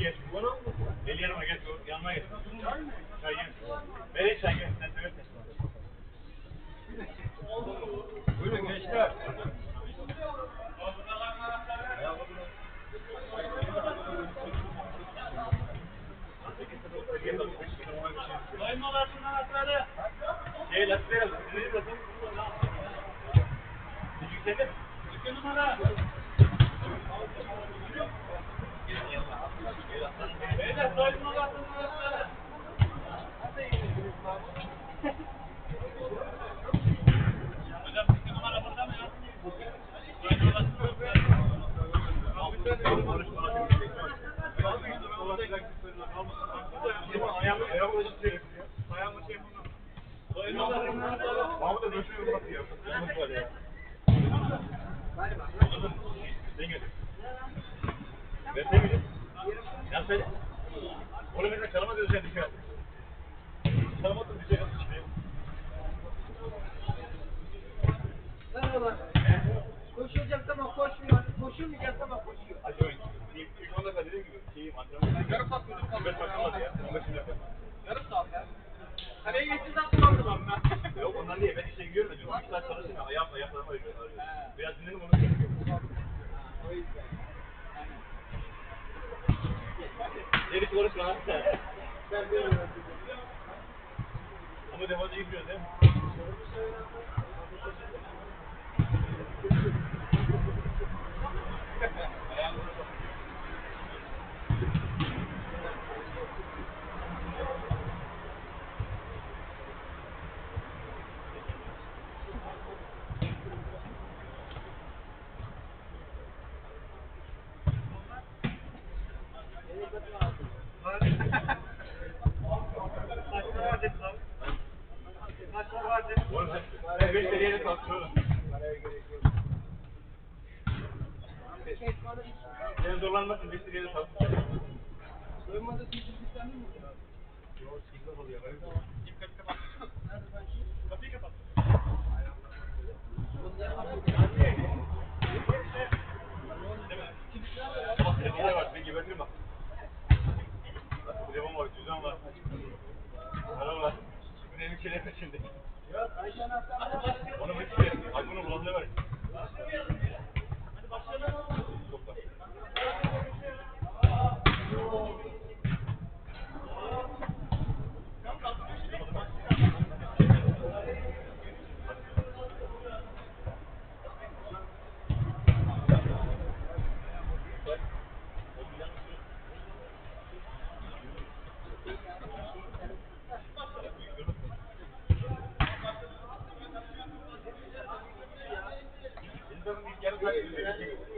geç. Gel yanıma geç. Yanıma geç. Çay gel. Vereyim çay gel. Sen seversin. Buyurun gençler. Soymalarından atladı. Lastik verelim. Nereye bırakın? Küçük senin. 2 numara. Beyler soymalarından atladı. Hocam 2 numara burada mı ya? Mahmut'a dönüşüyor batıyor. Yalnız var ya. Sen gel. Ben de bileyim. Ya sen. Onu mesela çalama dönüşen dikkat. Çalamadın diyecek nasıl çıkıyor? Merhaba. Koşulacak zaman koşmuyor. Koşulmayacak zaman koşuyor. Hadi oyun. İlk 10 dakika dediğim gibi şeyim antrenman. Yarım saat gözüm kaldı. 15 dakika olmadı ya. 15 dakika. Yarım saat ya. Kaleye geçtiği zaman kullandım ben. Yok ondan değil. Ben işe gidiyorum da diyorum. 3 saat çalışıyorum. Ayaklarıma arıyorum. Biraz dinledim onu söylüyorum. O yüzden. Gerisi konuşma lan sen. Ben böyle Ama defaca gidiyoruz değil mi? Ben 5 seriyeyle kalkıyorum. Sen zorlanmasın 5 seriyeyle kalkıyorum. Soyunmada sizden mi? Yok signal oluyor. Kim kapıyı kapat? Kapıyı kapat. Bak tepkiler var. Bir gebertirim bak. Telefon var. Cüzdan var. Para var. Bu ne bir şeyler şimdi. Onu mu istiyor? Ay bunu bulandığı var. Hadi başlayalım. Topla.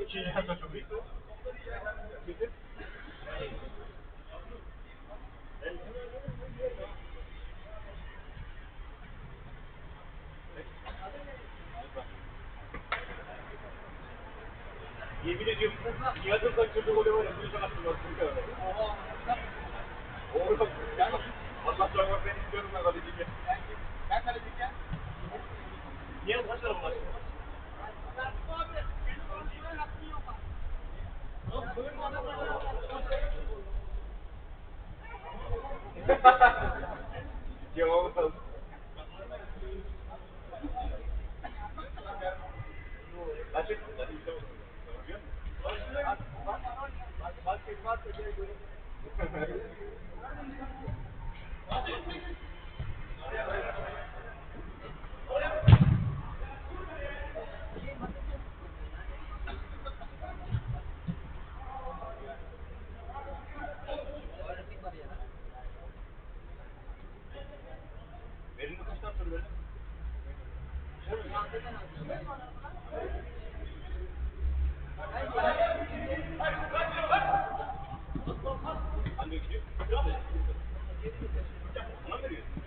İkinci hafta çok iyi. Yemin ediyorum, yardım kaçırdığı golü var ya, bu yüzden aslında Oğlum, yani Allah canım ben istiyorum ben kaleciye. Ben kaleciye gel. Niye kaç tarafa ulaştın? Cevabı aldım. Açık. Elinde kaçtan sonra böyle? Hangi gidiyor? Ona mı veriyorsun?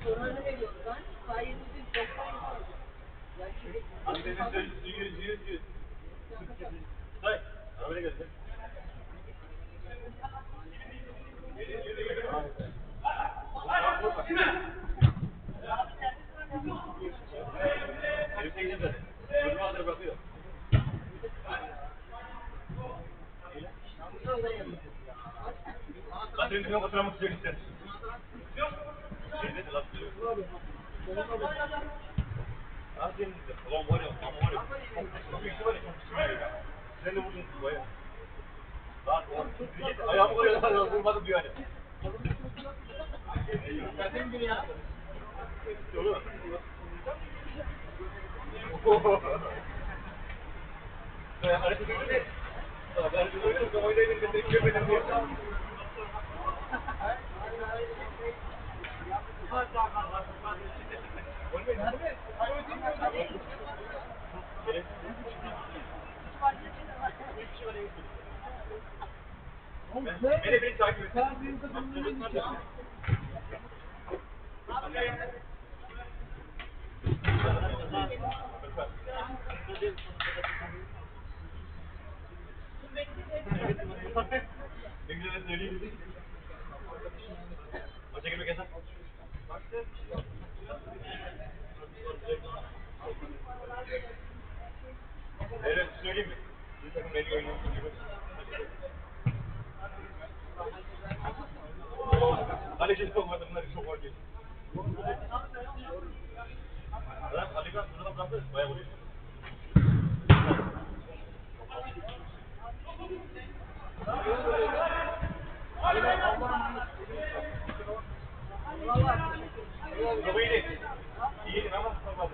Sorunu veriyoruz lan. Sayımızı Annenin 100. Say. Arabaya gelsin. Herifte gidip sıramı tutuyor işte. Şeyde de laf diyor. Nasıl yenildi? Ulan var ya, ama var ya. Çok büyük var ya, çok küçük ya. Sen de vurdun baya. Lan ayağımı koyuyorlar, vurmadım diyor hani. Zaten biri yaptı. Doğru. Hareket ediyor ne? Hareket ediyor ne? Oynayın ben de görmedim diye. Beni takip et. Ne güzel söyleyeyim. Maça girmek yasak. Evet söyleyeyim mi? Bir takım belli oynuyorsun gibi. Kaleci olmadı bunlar çok var değil. Lan Alikan buradan bıraktı bayağı vuruyor. Çok iyiydi. İyiydi ama olmadı.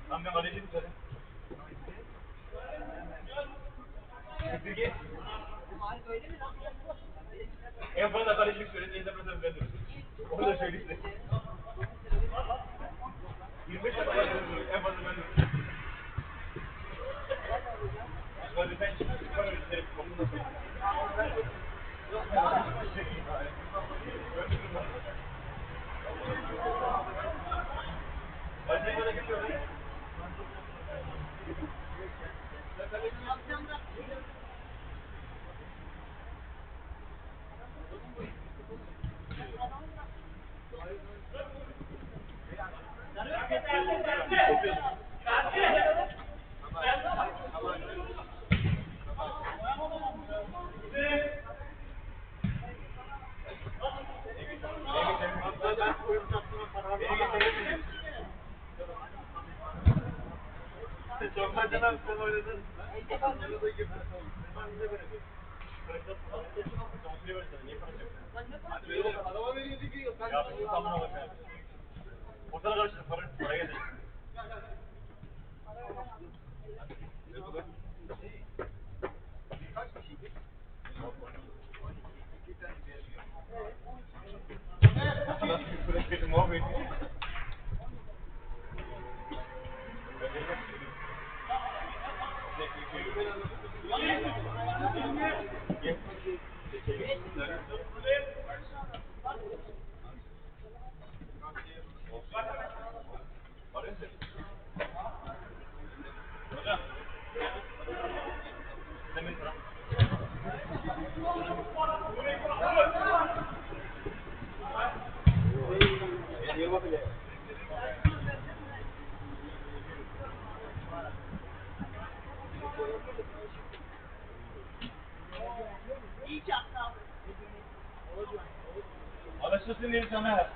Tam ben kaleciydim zaten. Peki. En fazla kalecilik söyledi, izlemezsem ben de. Onu da söyleyeyim de. 25 dakika en fazla ben de. Hadi sen çıkar öyle isterim. Onu da söyleyeyim. Hadi sen bana geçiyor. Çok acıdan sen oynadın. Yanına girdin. Ben de böyle. Hadi böyle. Adama veriyordu ki. Ya bu tamam olur yani. Ortada karıştır. Paraya getir. Kaç kişiydi? Nasıl bir süreç muhabbet? Hocam. Alışırsın diye sana.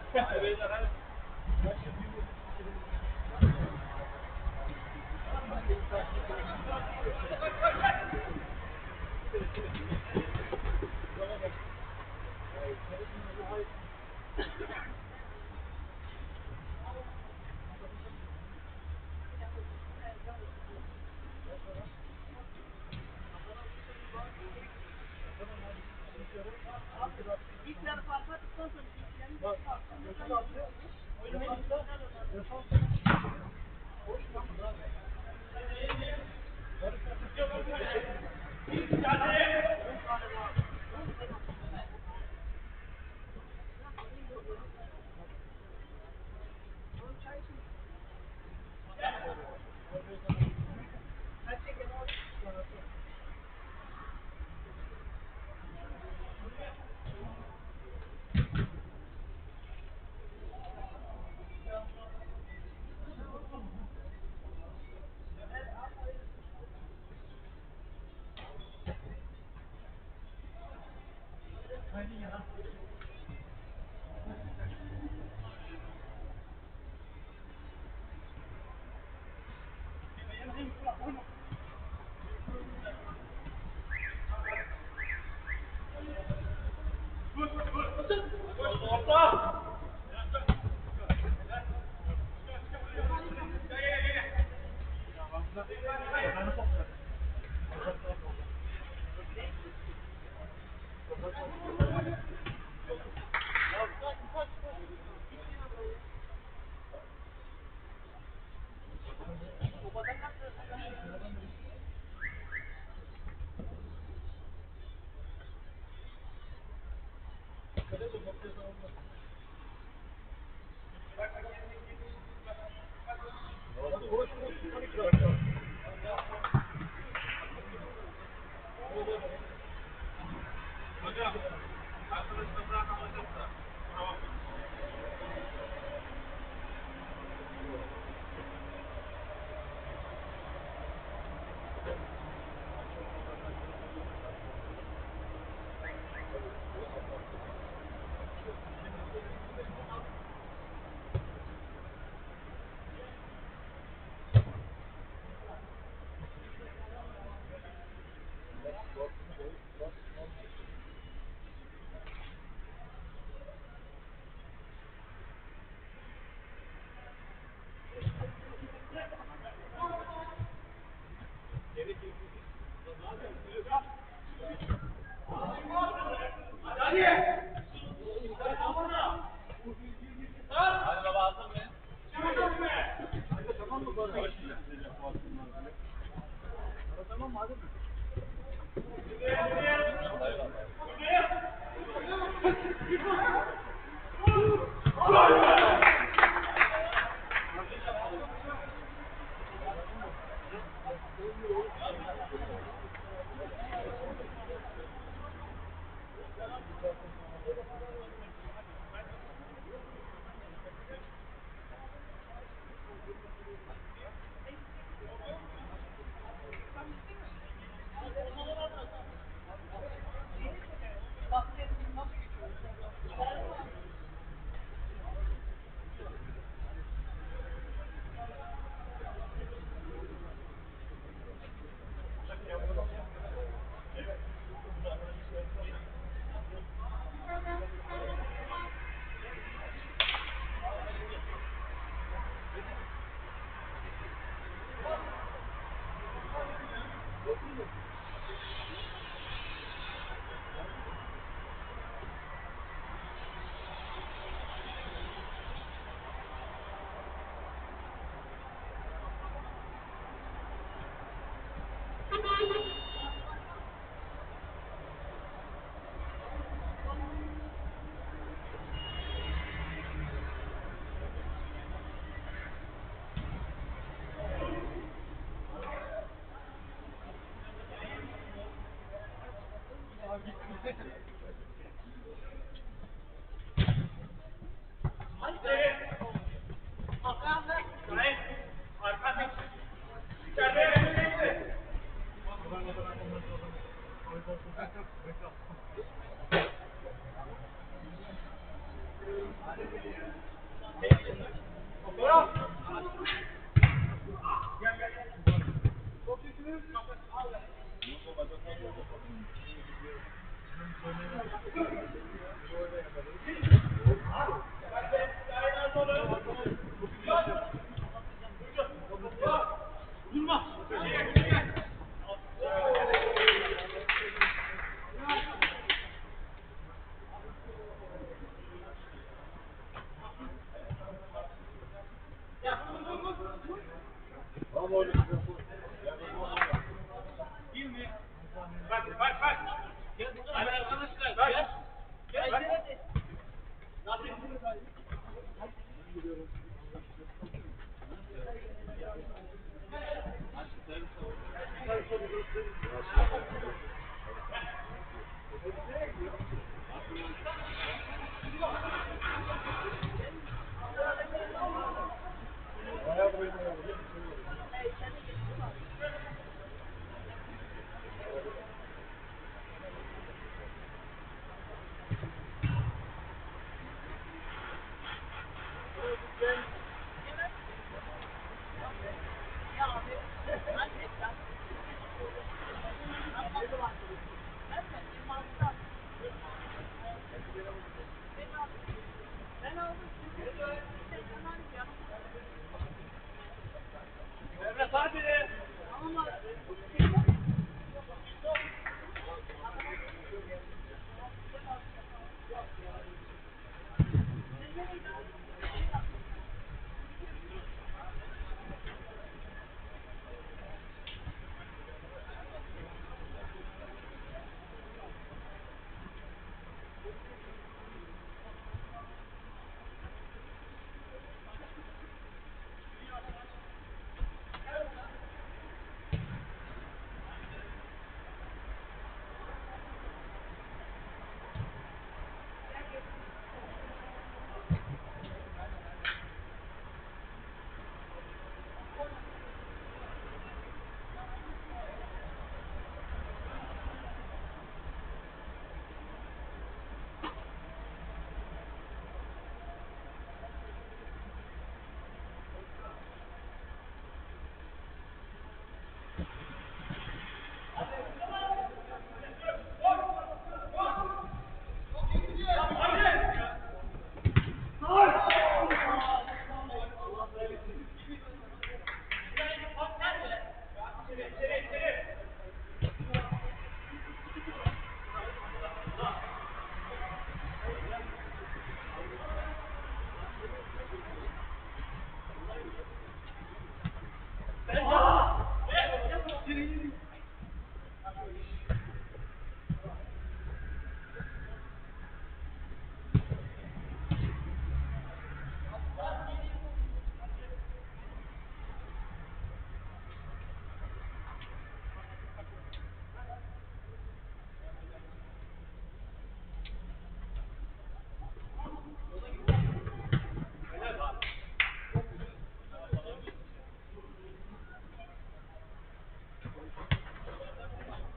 Emre hadi.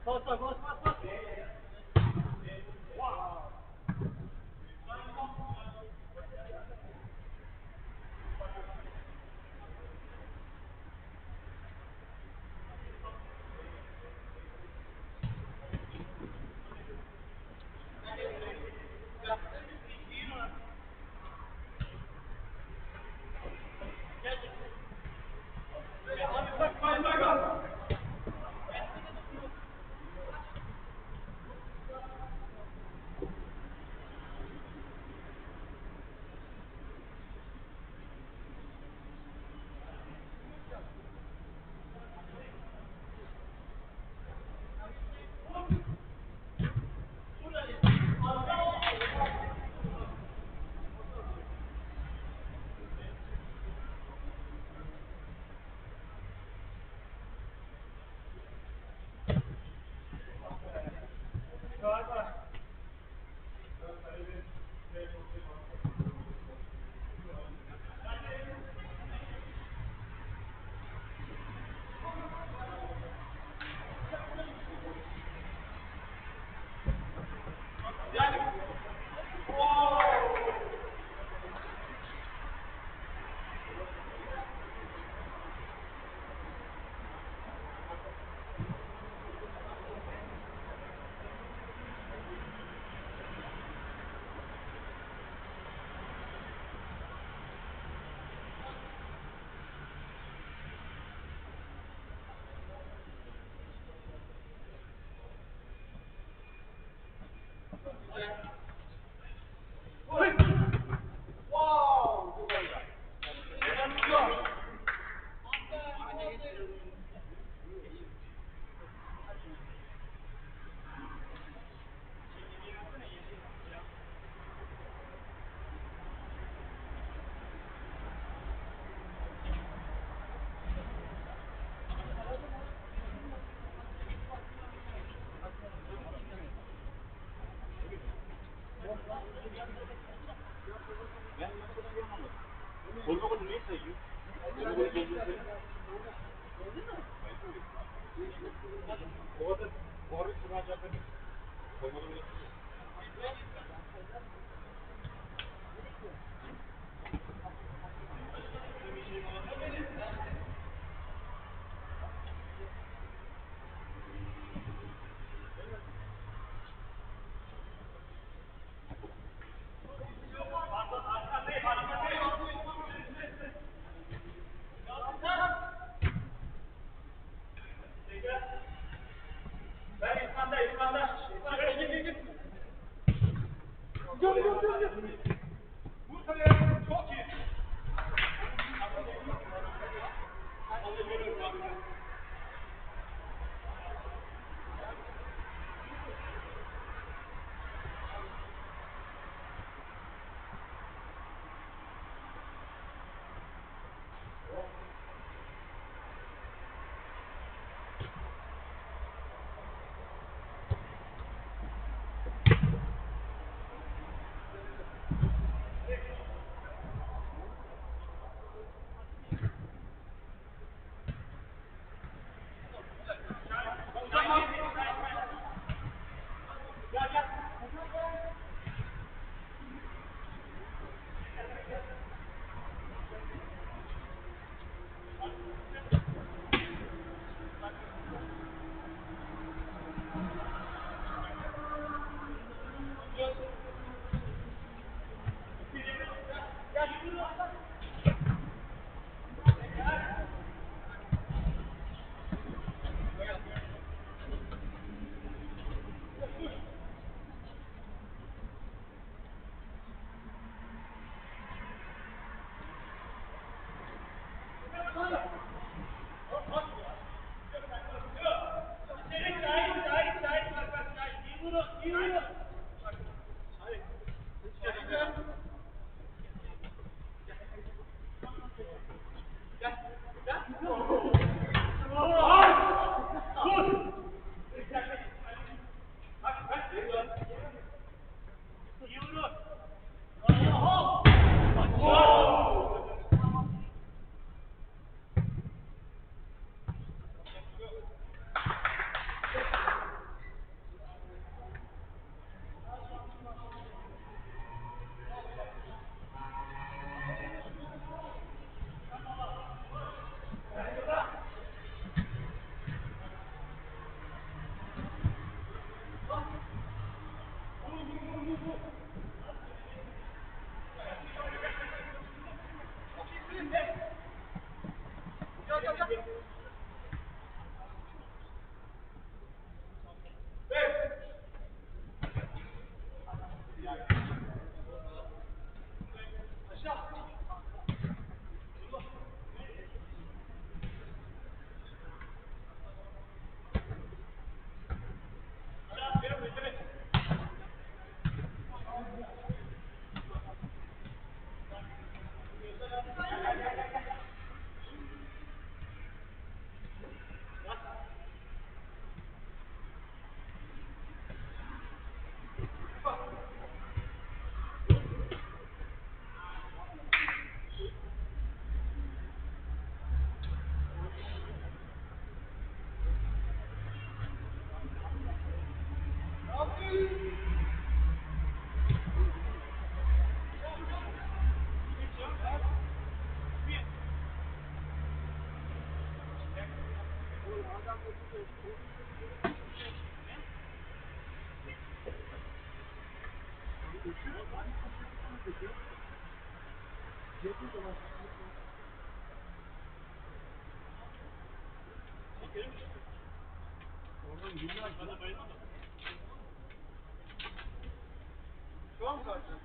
Bas bas bas bas bas. Forma golü neyi sayıyor? Forma golü doldurdu. O kadar bu harbi sıra cevap vermek. Forma golü yapıyor. Vur kaleye. Çok iyi. Şu an mı karşılaştın?